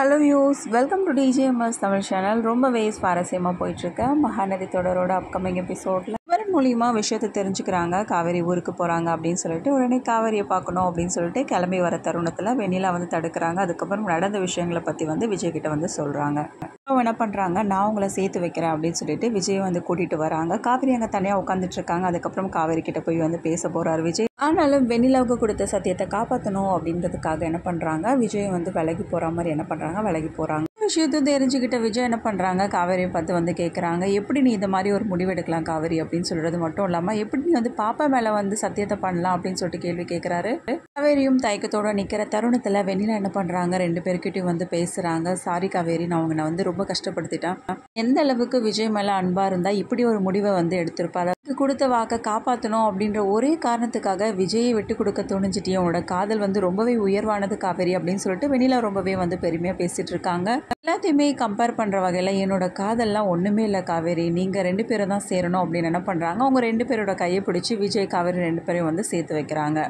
Hello views, welcome to TJMS Tamil channel. ரொம்பவே சுவாரஸ்யமாக போயிட்டுருக்க மகாநதி தொடரோட அப்கமிங் எபிசோடில் இவர் மூலிமா விஷயத்தை தெரிஞ்சுக்கிறாங்க. காவேரி ஊருக்கு போகிறாங்க அப்படின்னு சொல்லிட்டு உடனே காவேரியை பார்க்கணும் அப்படின்னு சொல்லிட்டு கிளம்பி வர தருணத்தில் வெண்ணிலா தடுக்கிறாங்க. அதுக்கப்புறம் நடந்த விஷயங்களை பற்றி விஜய்கிட்ட சொல்கிறாங்க. அவங்க என்ன பண்ணுறாங்க, நான் உங்களை சேர்த்து வைக்கிறேன் அப்படின்னு சொல்லிட்டு விஜய் கூட்டிகிட்டு வராங்க. காவேரி அங்கே தனியாக உட்காந்துட்டு இருக்காங்க. அதுக்கப்புறம் காவேரி கிட்ட போய் பேச போகிறார் விஜய். ஆனாலும் வெண்ணிலாவுக்கு கொடுத்த சத்தியத்தை காப்பாற்றணும் அப்படின்றதுக்காக என்ன பண்ணுறாங்க, விஜய் விலகி போகிற மாதிரி என்ன பண்ணுறாங்க, விலகி போகிறாங்க. விஷயத்தையும் தெரிஞ்சுக்கிட்ட விஜய் என்ன பண்ணுறாங்க, காவேரியை பார்த்து கேட்குறாங்க, எப்படி நீ இந்த மாதிரி ஒரு முடிவெடுக்கலாம் காவேரி அப்படின்னு சொல்கிறது மட்டும் இல்லாமல் எப்படி நீ பாப்பா மேலே சத்தியத்தை பண்ணலாம் அப்படின்னு சொல்லிட்டு கேள்வி கேட்குறாரு. காவேரியும் தயக்கத்தோடு நிற்கிற தருணத்தில் வெண்ணிலா என்ன பண்ணுறாங்க, ரெண்டு பேர்கிட்டையும் பேசுகிறாங்க. சாரி காவேரி, நான் உங்களை ரொம்ப கஷ்டப்படுத்திட்டேன். எந்த அளவுக்கு விஜய் மேலே அன்பாக இருந்தால் இப்படி ஒரு முடிவை எடுத்திருப்பா, அதுக்கு கொடுத்த வாக்கை காப்பாற்றணும் அப்படின்ற ஒரே காரணத்துக்காக விஜயை விட்டு கொடுக்க துணிஞ்சிட்டே, உன்னோட காதல் ரொம்பவே உயர்வானது காவேரி அப்படின்னு சொல்லிட்டு வெண்ணிலா ரொம்பவே பெருமையாக பேசிகிட்டு இருக்காங்க. எல்லாத்தையுமே கம்பேர் பண்ணுற வகையில் என்னோட காதல்லாம் ஒன்றுமே இல்லை காவேரி, நீங்கள் ரெண்டு பேரும் தான் சேரணும் அப்படின்னு என்ன பண்ணுறாங்க, அவங்க ரெண்டு பேரோட கையை பிடிச்சி விஜய் காவேரி ரெண்டு பேரையும் சேர்த்து வைக்கிறாங்க.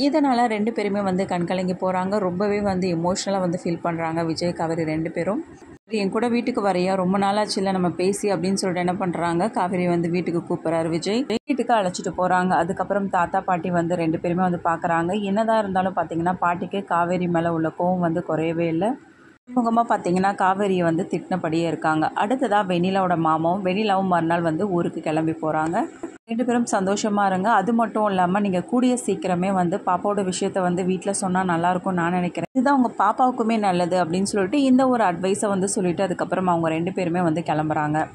இதனால் ரெண்டு பேருமே கண்கலங்கி போகிறாங்க. ரொம்பவே எமோஷ்னலாக ஃபீல் பண்ணுறாங்க விஜய் காவேரி ரெண்டு பேரும். என் கூட வீட்டுக்கு வரையா, ரொம்ப நாளாச்சு இல்லை நம்ம பேசி அப்படின்னு சொல்லிட்டு என்ன பண்ணுறாங்க, காவேரி வீட்டுக்கு கூப்பிட்றாரு விஜய். வீட்டுக்கு அழைச்சிட்டு போகிறாங்க. அதுக்கப்புறம் தாத்தா பாட்டி ரெண்டு பேருமே பார்க்குறாங்க. என்னதான் இருந்தாலும் பார்த்தீங்கன்னா பாட்டிக்கு காவேரி மேலே உள்ள கோவம் குறையவே இல்லை. முகமாக பார்த்தீங்கன்னா காவேரியை திட்டினபடியே இருக்காங்க. அடுத்ததாக வெண்ணிலாவோட மாமாவும் வெண்ணிலாவும் மறுநாள் ஊருக்கு கிளம்பி போகிறாங்க. ரெண்டு பேரும் சந்தோஷமாக இருங்க. அது மட்டும் இல்லாமல் நீங்கள் கூடிய சீக்கிரமே பாப்பாவோட விஷயத்த வீட்டில் சொன்னால் நல்லாயிருக்கும் நான் நினைக்கிறேன். இதுதான் உங்கள் பாப்பாவுக்குமே நல்லது அப்படின்னு சொல்லிட்டு இந்த ஒரு அட்வைஸை சொல்லிவிட்டு அதுக்கப்புறம் அவங்க ரெண்டு பேருமே கிளம்புறாங்க.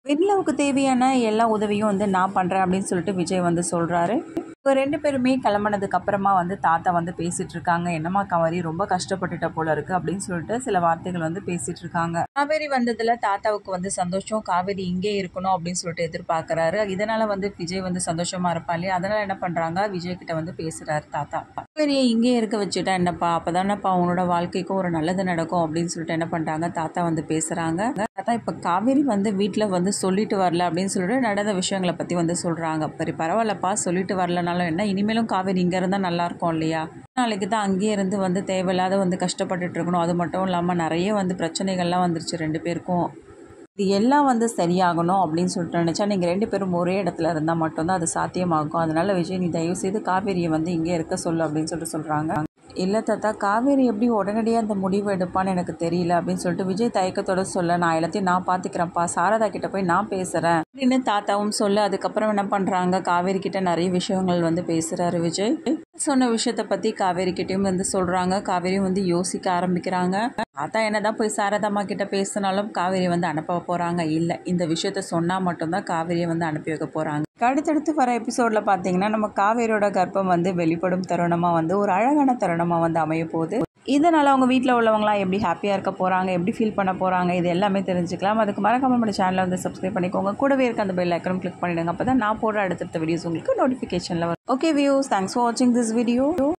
வெண்ணிலாவுக்கு தேவையான எல்லா உதவியும் நான் பண்ணுறேன் அப்படின்னு சொல்லிட்டு விஜய் சொல்கிறாரு. இப்போ ரெண்டு பேருமே கிளம்புனதுக்கு அப்புறமா தாத்தா பேசிட்டு இருக்காங்க. என்னம்மா காவேரி, ரொம்ப கஷ்டப்பட்டுட்ட போல இருக்கு அப்படின்னு சொல்லிட்டு சில வார்த்தைகள் பேசிட்டு இருக்காங்க. காவேரி வந்ததுல தாத்தாவுக்கு சந்தோஷம், காவேரி இங்கே இருக்கணும் அப்படின்னு சொல்லிட்டு எதிர்பார்க்கறாரு. இதனால விஜய் சந்தோஷமா இருப்பா இல்லையா, அதனால என்ன பண்றாங்க, விஜய் கிட்ட பேசுறாரு தாத்தா. காவேரியை இங்கே இருக்க வச்சுட்டா என்னப்பா, அப்பதானப்பா உன்னோட வாழ்க்கைக்கும் ஒரு நல்லது நடக்கும் அப்படின்னு சொல்லிட்டு என்ன பண்றாங்க, தாத்தா பேசுறாங்க. தாத்தா இப்ப காவேரி வீட்டுல சொல்லிட்டு வரல அப்படின்னு சொல்லிட்டு நடந்த விஷயங்களை பத்தி சொல்றாங்க. சரி பரவாயில்லப்பா, சொல்லிட்டு வரலனாலும் என்ன, இனிமேலும் காவேரி இங்கே இருந்தால் நல்லா இருக்கும் இல்லையா, நாளைக்கு தான் அங்கேயே இருந்து தேவையில்லாத கஷ்டப்பட்டுட்டு இருக்கணும். அது மட்டும் இல்லாமல் நிறைய பிரச்சனைகள்லாம் வந்துருச்சு ரெண்டு பேருக்கும். இது எல்லாம் சரியாகணும் அப்படின்னு சொல்லிட்டு நினச்சா நீங்கள் ரெண்டு பேரும் ஒரே இடத்துல இருந்தால் மட்டும்தான் அது சாத்தியமாகும். அதனால விஜய் நீ தயவு செய்து காவேரியை இங்கே இருக்க சொல்லு அப்படின்னு சொல்லிட்டு சொல்கிறாங்க. இல்லை தாத்தா, காவேரி எப்படி உடனடியாக அந்த முடிவு எடுப்பான்னு எனக்கு தெரியல அப்படின்னு சொல்லிட்டு விஜய் தயக்கத்தோட சொல்ல, நான் எல்லாத்தையும் நான் பார்த்துக்கிறேன்ப்பா, சாரதா கிட்ட போய் நான் பேசுகிறேன் அப்படின்னு தாத்தாவும் சொல்ல. அதுக்கப்புறம் என்ன பண்ணுறாங்க, காவேரி கிட்ட நிறைய விஷயங்கள் பேசுகிறாரு விஜய். சொன்ன விஷயத்தை பற்றி காவேரி கிட்டையும் சொல்கிறாங்க. காவேரியும் யோசிக்க ஆரம்பிக்கிறாங்க. தாத்தா என்னதான் போய் சாரதாம்மா கிட்ட பேசினாலும் காவேரி அனுப்ப போகிறாங்க இல்லை, இந்த விஷயத்த சொன்னால் மட்டும்தான் காவேரியை அனுப்பி வைக்க போகிறாங்க. அடுத்தடுத்து வர எபிசோடில் பார்த்தீங்கன்னா நம்ம காவேரியோட கர்ப்பம் வெளிப்படும் தருணமாக ஒரு அழகான தருணமாக அமைய போகுது. இதனால் அவங்க வீட்டில் உள்ளவங்களாம் எப்படி ஹாப்பியாக இருக்க போகிறாங்க, எப்படி ஃபீல் பண்ண போகிறாங்க, இது எல்லாமே தெரிஞ்சுக்கலாம். அதுக்கு மறக்காம நம்ம சேனலை சப்ஸ்கிரைப் பண்ணிக்கோங்க. கூடவே இருக்க அந்த பெல் ஐக்கனும் கிளிக் பண்ணிவிடுங்க. அப்போ தான் நான் போடுற அடுத்தடுத்த வீடியோஸ் உங்களுக்கு நோட்டிஃபிகேஷனில் வரும். ஓகே வியூஸ், தேங்க்ஸ் ஃபார் வாட்சிங் திஸ் வீடியோ.